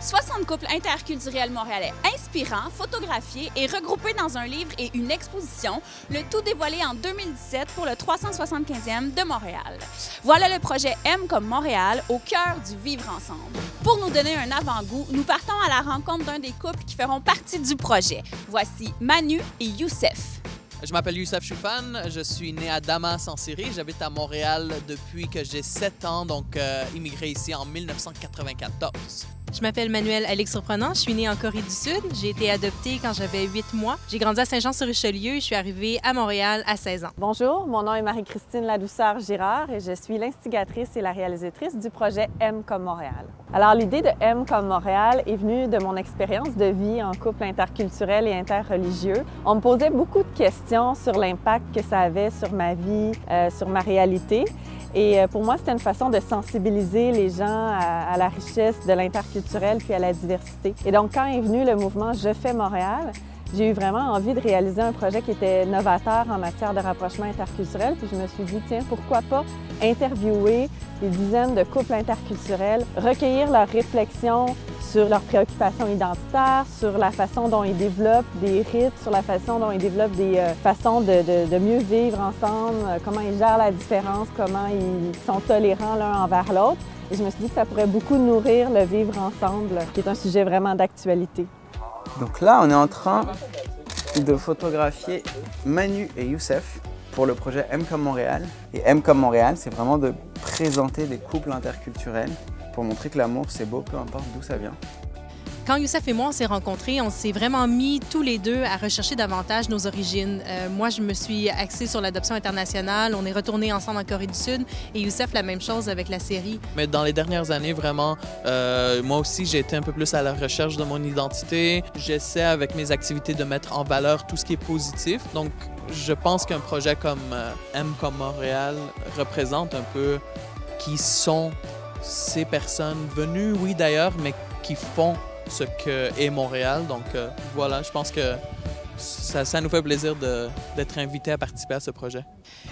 60 couples interculturels montréalais inspirants, photographiés et regroupés dans un livre et une exposition, le tout dévoilé en 2017 pour le 375e de Montréal. Voilà le projet M comme Montréal, au cœur du vivre ensemble. Pour nous donner un avant-goût, nous partons à la rencontre d'un des couples qui feront partie du projet. Voici Manu et Youssef. Je m'appelle Youssef Choufan, je suis né à Damas en Syrie. J'habite à Montréal depuis que j'ai 7 ans, donc immigré ici en 1994. Je m'appelle Manuelle Alix Surprenant, je suis née en Corée du Sud. J'ai été adoptée quand j'avais 8 mois. J'ai grandi à Saint-Jean-sur-Richelieu et je suis arrivée à Montréal à 16 ans. Bonjour, mon nom est Marie-Christine Ladouceur-Girard et je suis l'instigatrice et la réalisatrice du projet M comme Montréal. Alors l'idée de M comme Montréal est venue de mon expérience de vie en couple interculturel et interreligieux. On me posait beaucoup de questions sur l'impact que ça avait sur ma vie, sur ma réalité. Et pour moi, c'était une façon de sensibiliser les gens à la richesse de l'interculturel puis à la diversité. Et donc, quand est venu le mouvement Je fais Montréal, j'ai eu vraiment envie de réaliser un projet qui était novateur en matière de rapprochement interculturel. Puis je me suis dit, tiens, pourquoi pas interviewer des dizaines de couples interculturels, recueillir leurs réflexions sur leurs préoccupations identitaires, sur la façon dont ils développent des rites, sur la façon dont ils développent des façons de mieux vivre ensemble, comment ils gèrent la différence, comment ils sont tolérants l'un envers l'autre. Et je me suis dit que ça pourrait beaucoup nourrir le vivre ensemble, qui est un sujet vraiment d'actualité. Donc là, on est en train de photographier Manu et Youssef pour le projet M comme Montréal. Et M comme Montréal, c'est vraiment de présenter des couples interculturels pour montrer que l'amour, c'est beau, peu importe d'où ça vient. Quand Youssef et moi, on s'est rencontrés, on s'est vraiment mis tous les deux à rechercher davantage nos origines. Moi, je me suis axée sur l'adoption internationale. On est retournés ensemble en Corée du Sud et Youssef, la même chose avec la série. Mais dans les dernières années, vraiment, moi aussi, j'ai été un peu plus à la recherche de mon identité. J'essaie avec mes activités de mettre en valeur tout ce qui est positif. Donc, je pense qu'un projet comme M comme Montréal représente un peu qui sont ces personnes venues, oui d'ailleurs, mais qui font ce qu'est Montréal. Donc voilà, je pense que ça nous fait plaisir d'être invités à participer à ce projet.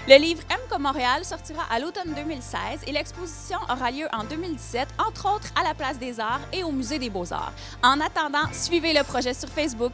Le livre M comme Montréal sortira à l'automne 2016 et l'exposition aura lieu en 2017, entre autres à la Place des Arts et au Musée des Beaux-Arts. En attendant, suivez le projet sur Facebook.